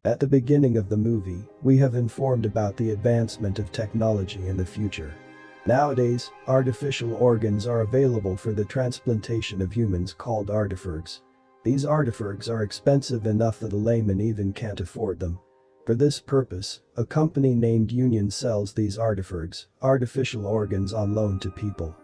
At the beginning of the movie, we have informed about the advancement of technology in the future. Nowadays, artificial organs are available for the transplantation of humans called artifurgs. These artifurgs are expensive enough that a layman even can't afford them. For this purpose, a company named Union sells these artifurgs, artificial organs on loan to people.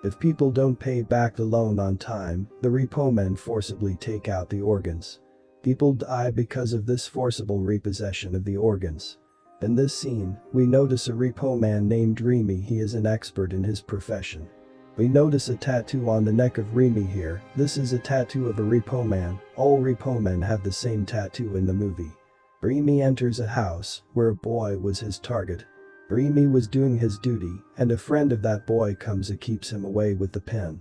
If people don't pay back the loan on time, the repo men forcibly take out the organs. People die because of this forcible repossession of the organs. In this scene, we notice a repo man named Remy. He is an expert in his profession. We notice a tattoo on the neck of Remy here. This is a tattoo of a repo man. All repo men have the same tattoo in the movie. Remy enters a house where a boy was his target. Remy was doing his duty, and a friend of that boy comes and keeps him away with the pen.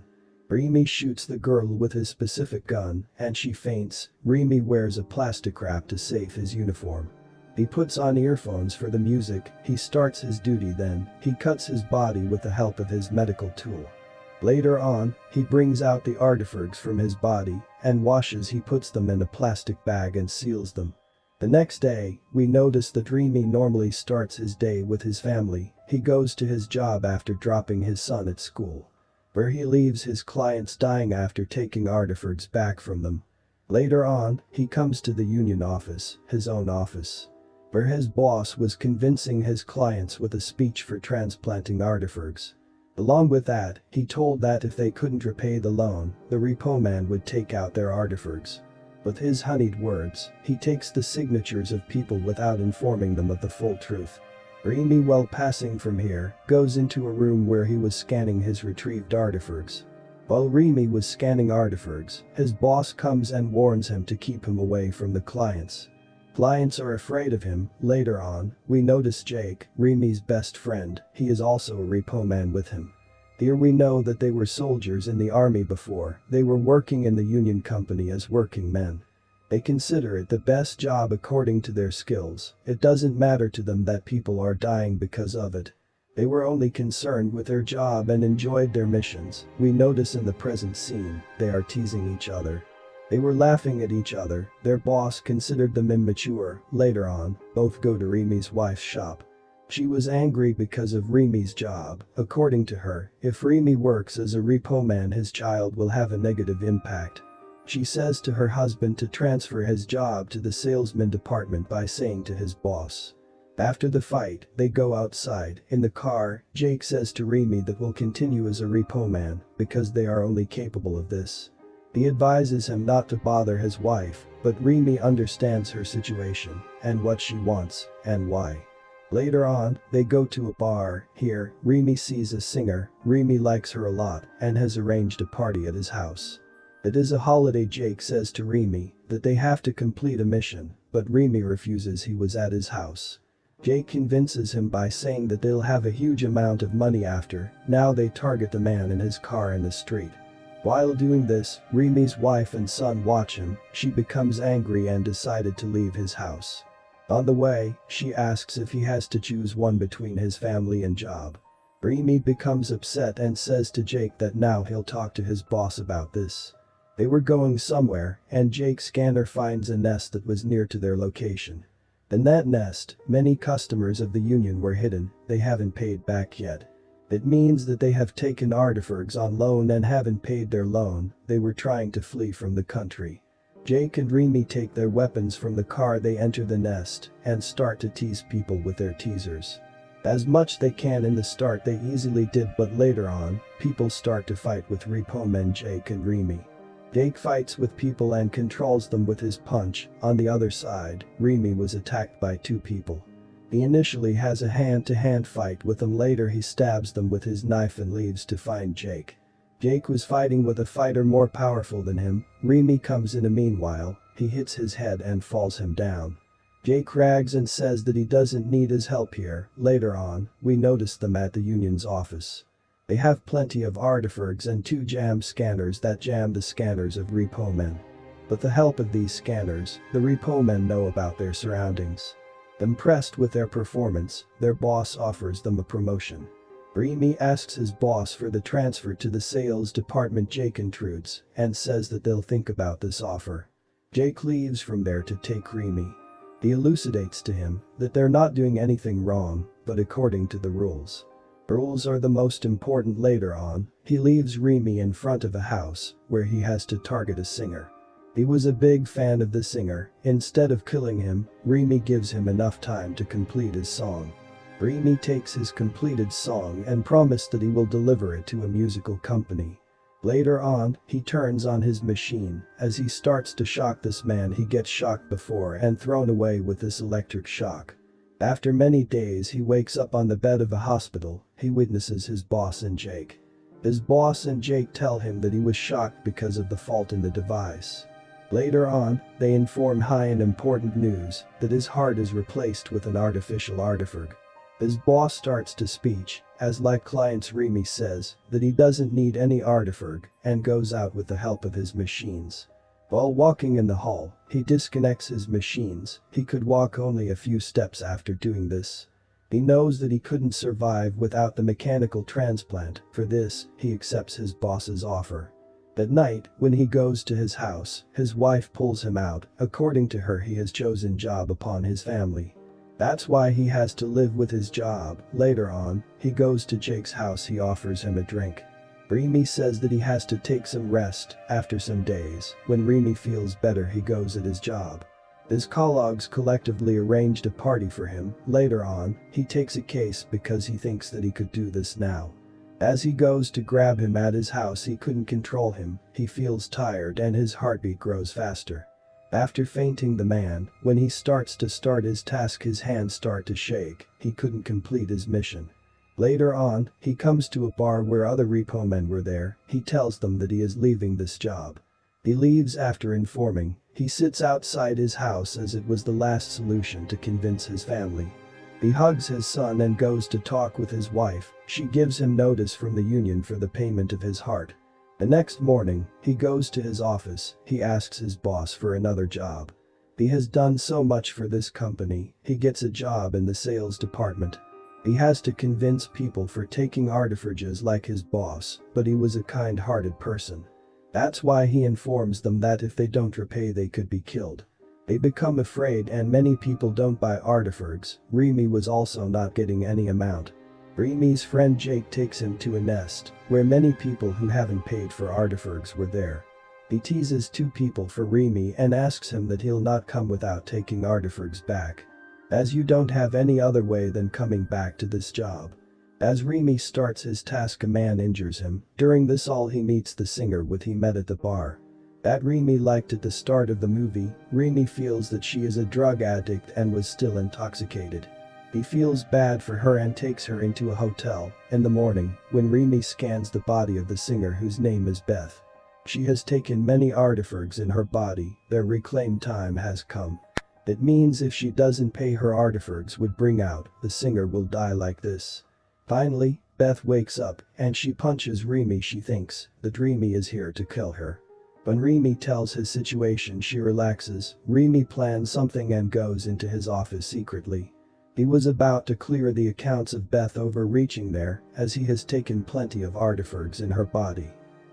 Remy shoots the girl with his specific gun, and she faints. Remy wears a plastic wrap to save his uniform. He puts on earphones for the music. He starts his duty. Then he cuts his body with the help of his medical tool. Later on, he brings out the artifurgs from his body and washes. He puts them in a plastic bag and seals them. The next day, we notice that Remy normally starts his day with his family. He goes to his job after dropping his son at school, where he leaves his clients dying after taking artifurgs back from them. Later on, he comes to the union office, his own office, where his boss was convincing his clients with a speech for transplanting artifurgs. Along with that, he told that if they couldn't repay the loan, the repo man would take out their artifurgs. With his honeyed words, he takes the signatures of people without informing them of the full truth. Remy, while passing from here, goes into a room where he was scanning his retrieved artifurgs. While Remy was scanning artifurgs, his boss comes and warns him to keep him away from the clients. Clients are afraid of him. Later on, we notice Jake, Remy's best friend. He is also a repo man with him. Here we know that they were soldiers in the army before. They were working in the union company as working men. They consider it the best job according to their skills. It doesn't matter to them that people are dying because of it. They were only concerned with their job and enjoyed their missions. We notice in the present scene, they are teasing each other. They were laughing at each other. Their boss considered them immature. Later on, both go to Remy's wife's shop. She was angry because of Remy's job. According to her, if Remy works as a repo man, his child will have a negative impact. She says to her husband to transfer his job to the salesman department by saying to his boss. After the fight, they go outside. In the car, Jake says to Remy that will continue as a repo man because they are only capable of this. He advises him not to bother his wife, but Remy understands her situation and what she wants and why. Later on, they go to a bar. Here, Remy sees a singer. Remy likes her a lot and has arranged a party at his house. It is a holiday. Jake says to Remy that they have to complete a mission, but Remy refuses. He was at his house. Jake convinces him by saying that they'll have a huge amount of money after. Now they target the man in his car in the street. While doing this, Remy's wife and son watch him. She becomes angry and decided to leave his house. On the way, she asks if he has to choose one between his family and job. Remy becomes upset and says to Jake that now he'll talk to his boss about this. They were going somewhere, and Jake's scanner finds a nest that was near to their location. In that nest, many customers of the union were hidden. They haven't paid back yet. It means that they have taken artifurgs on loan and haven't paid their loan. They were trying to flee from the country. Jake and Remy take their weapons from the car. They enter the nest and start to tease people with their teasers. As much they can in the start they easily did, but later on, people start to fight with repo men Jake and Remy. Jake fights with people and controls them with his punch. On the other side, Remy was attacked by two people. He initially has a hand-to-hand fight with them. Later he stabs them with his knife and leaves to find Jake. Jake was fighting with a fighter more powerful than him. Remy comes in. Meanwhile, he hits his head and falls him down. Jake rags and says that he doesn't need his help here. Later on, we notice them at the union's office. They have plenty of artifurgs and two jam scanners that jam the scanners of repo men. With the help of these scanners, the repo men know about their surroundings. Impressed with their performance, their boss offers them a promotion. Remy asks his boss for the transfer to the sales department. Jake intrudes and says that they'll think about this offer. Jake leaves from there to take Remy. He elucidates to him that they're not doing anything wrong, but according to the rules. Rules are the most important. Later on, he leaves Remy in front of a house where he has to target a singer. He was a big fan of the singer. Instead of killing him, Remy gives him enough time to complete his song. Remy takes his completed song and promises that he will deliver it to a musical company. Later on, he turns on his machine. As he starts to shock this man, he gets shocked before and thrown away with this electric shock. After many days, he wakes up on the bed of a hospital. He witnesses his boss and Jake. His boss and Jake tell him that he was shocked because of the fault in the device. Later on, they inform Hein important news that his heart is replaced with an artificial artifact. His boss starts to speech, as like clients Remy says that he doesn't need any artifact and goes out with the help of his machines. While walking in the hall, he disconnects his machines. He could walk only a few steps after doing this. He knows that he couldn't survive without the mechanical transplant. For this, he accepts his boss's offer. At night, when he goes to his house, his wife pulls him out. According to her, he has chosen job upon his family. That's why he has to live with his job. Later on, he goes to Jake's house. He offers him a drink. Remy says that he has to take some rest. After some days, when Remy feels better, he goes at his job. His colleagues collectively arranged a party for him. Later on, he takes a case because he thinks that he could do this now. As he goes to grab him at his house, he couldn't control him. He feels tired and his heartbeat grows faster. After fainting the man, when he starts his task, his hands start to shake. He couldn't complete his mission. Later on, he comes to a bar where other repo men were there. He tells them that he is leaving this job. He leaves after informing. He sits outside his house as it was the last solution to convince his family. He hugs his son and goes to talk with his wife. She gives him notice from the union for the payment of his heart. The next morning, he goes to his office. He asks his boss for another job. He has done so much for this company. He gets a job in the sales department. He has to convince people for taking artificers like his boss, but he was a kind-hearted person. That's why he informs them that if they don't repay, they could be killed. They become afraid and many people don't buy artifacts. Remy was also not getting any amount. Remy's friend Jake takes him to a nest, where many people who haven't paid for artifacts were there. He teases two people for Remy and asks him that he'll not come without taking artifacts back. As you don't have any other way than coming back to this job. As Remy starts his task, a man injures him. During this all he meets the singer with he met at the bar. That Remy liked at the start of the movie. Remy feels that she is a drug addict and was still intoxicated. He feels bad for her and takes her into a hotel. In the morning, when Remy scans the body of the singer whose name is Beth. She has taken many artifacts in her body. Their reclaimed time has come. It means if she doesn't pay, her artifacts would bring out, the singer will die like this. Finally, Beth wakes up and she punches Remy. She thinks that Remy is here to kill her. When Remy tells his situation, she relaxes. Remy plans something and goes into his office secretly. He was about to clear the accounts of Beth over reaching there, as he has taken plenty of artifacts in her body.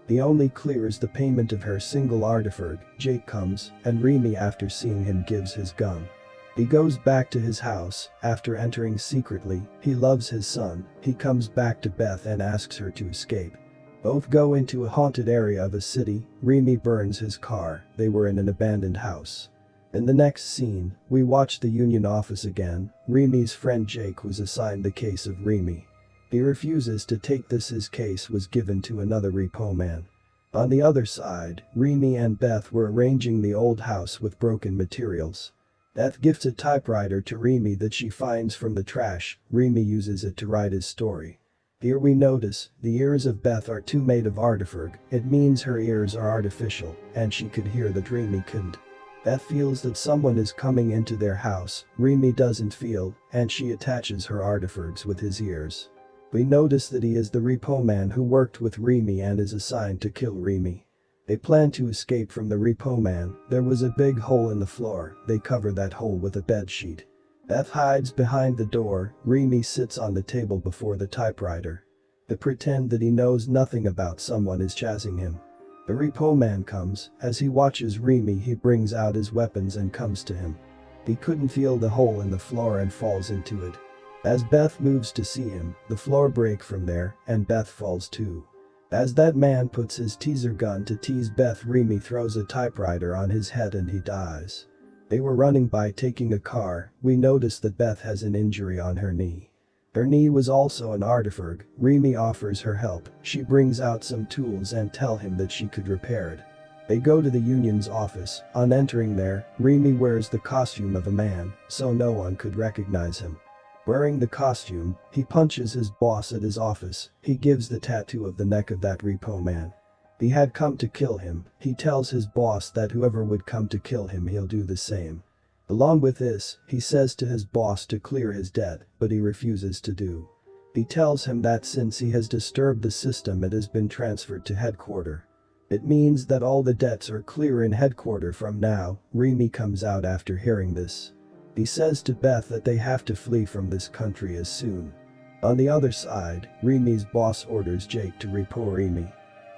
He only clears the payment of her single artifact. Jake comes, and Remy, after seeing him, gives his gun. He goes back to his house. After entering secretly, he loves his son. He comes back to Beth and asks her to escape. Both go into a haunted area of a city. Remy burns his car. They were in an abandoned house. In the next scene, we watch the union office again. Remy's friend Jake was assigned the case of Remy. He refuses to take this. His case was given to another repo man. On the other side, Remy and Beth were arranging the old house with broken materials. Beth gifts a typewriter to Remy that she finds from the trash. Remy uses it to write his story. Here we notice the ears of Beth are too made of artifact. It means her ears are artificial, and she could hear that Remy couldn't. Beth feels that someone is coming into their house. Remy doesn't feel, and she attaches her artifacts with his ears. We notice that he is the repo man who worked with Remy and is assigned to kill Remy. They plan to escape from the repo man. There was a big hole in the floor. They cover that hole with a bed sheet. Beth hides behind the door. Remy sits on the table before the typewriter. They pretend that he knows nothing about someone is chasing him. The repo man comes. As he watches Remy, he brings out his weapons and comes to him. He couldn't feel the hole in the floor and falls into it. As Beth moves to see him, the floor breaks from there and Beth falls too. As that man puts his teaser gun to tease Beth, Remy throws a typewriter on his head and he dies. They were running by taking a car. We notice that Beth has an injury on her knee. Her knee was also an artifact. Remy offers her help. She brings out some tools and tell him that she could repair it. They go to the union's office. On entering there, Remy wears the costume of a man, so no one could recognize him. Wearing the costume, he punches his boss at his office. He gives the tattoo of the neck of that repo man. He had come to kill him. He tells his boss that whoever would come to kill him, he'll do the same. Along with this, he says to his boss to clear his debt, but he refuses to do. He tells him that since he has disturbed the system, it has been transferred to headquarters. It means that all the debts are clear in headquarters from now. Remy comes out after hearing this. He says to Beth that they have to flee from this country as soon. On the other side, Remy's boss orders Jake to report Remy.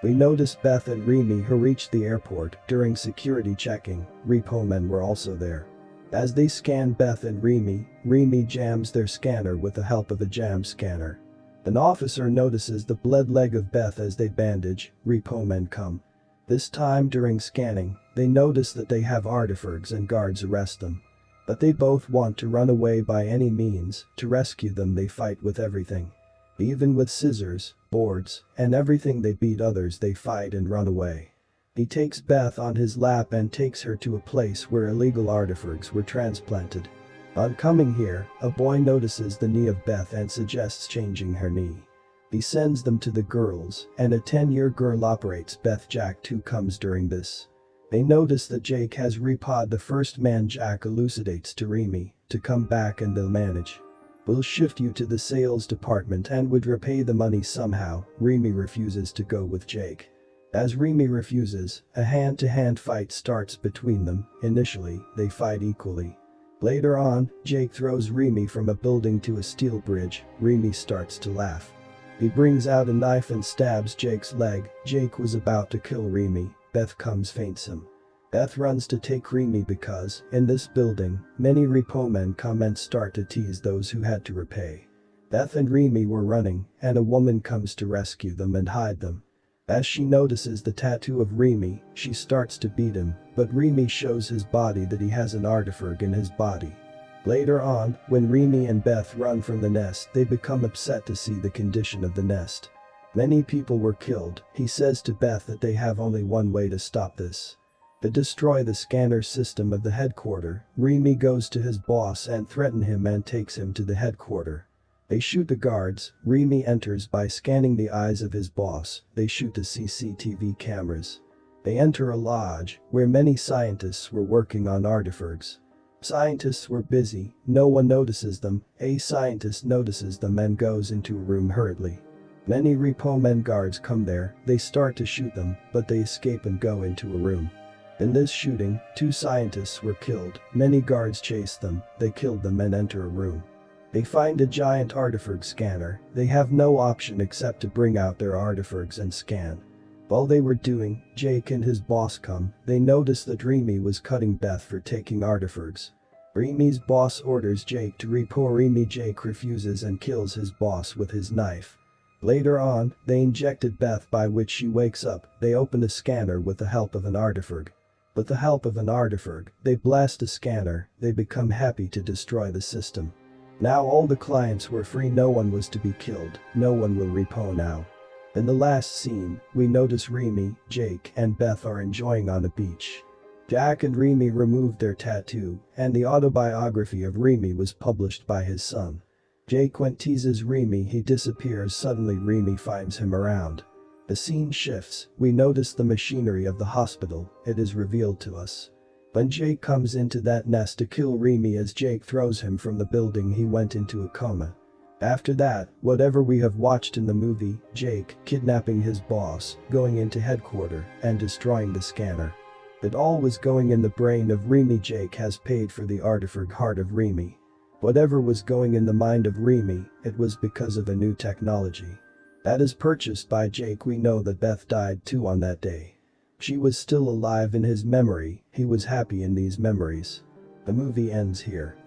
We notice Beth and Remy who reached the airport. During security checking, repo men were also there. As they scan Beth and Remy jams their scanner with the help of a jam scanner. An officer notices the bled leg of Beth as they bandage. Repo men come. This time during scanning, they notice that they have artifacts and guards arrest them. But they both want to run away by any means. To rescue them, they fight with everything. Even with scissors, boards, and everything they beat others, they fight and run away. He takes Beth on his lap and takes her to a place where illegal artifacts were transplanted. On coming here, a boy notices the knee of Beth and suggests changing her knee. He sends them to the girls, and a 10-year girl operates Beth. Jack too comes during this. They notice that Jake has repod the first man. Jack elucidates to Remy to come back and they'll manage. We'll shift you to the sales department and would repay the money somehow. Remy refuses to go with Jake. As Remy refuses, a hand-to-hand fight starts between them. Initially, they fight equally. Later on, Jake throws Remy from a building to a steel bridge. Remy starts to laugh. He brings out a knife and stabs Jake's leg. Jake was about to kill Remy. Beth comes, faints him. Beth runs to take Remy because, in this building, many repo men come and start to tease those who had to repay. Beth and Remy were running, and a woman comes to rescue them and hide them. As she notices the tattoo of Remy, she starts to beat him, but Remy shows his body that he has an artifact in his body. Later on, when Remy and Beth run from the nest, they become upset to see the condition of the nest. Many people were killed. He says to Beth that they have only one way to stop this. To destroy the scanner system of the headquarters. Remy goes to his boss and threatens him and takes him to the headquarters. They shoot the guards. Remy enters by scanning the eyes of his boss. They shoot the CCTV cameras. They enter a lodge where many scientists were working on artifacts. Scientists were busy. No one notices them. A scientist notices them and goes into a room hurriedly. Many repo men guards come there. They start to shoot them, but they escape and go into a room. In this shooting, 2 scientists were killed. Many guards chase them. They killed them and enter a room. They find a giant artifact scanner. They have no option except to bring out their artifacts and scan. While they were doing, Jake and his boss come. They notice that Remy was cutting Beth for taking artifacts. Remy's boss orders Jake to report Remy. Jake refuses and kills his boss with his knife. Later on, they injected Beth, by which she wakes up. They open a scanner with the help of an artifact. With the help of an artifact, they blast the scanner. They become happy to destroy the system. Now all the clients were free. No one was to be killed. No one will repo now. In the last scene, we notice Remy, Jake, and Beth are enjoying on a beach. Jack and Remy removed their tattoo, and the autobiography of Remy was published by his son. Jake when teases Remy, he disappears. Suddenly Remy finds him around. The scene shifts. We notice the machinery of the hospital. It is revealed to us. When Jake comes into that nest to kill Remy, as Jake throws him from the building, he went into a coma. After that, whatever we have watched in the movie, Jake kidnapping his boss, going into headquarters, and destroying the scanner. It all was going in the brain of Remy. Jake has paid for the artifact heart of Remy. Whatever was going in the mind of Remy, it was because of a new technology. That is purchased by Jake. We know that Beth died too on that day. She was still alive in his memory. He was happy in these memories. The movie ends here.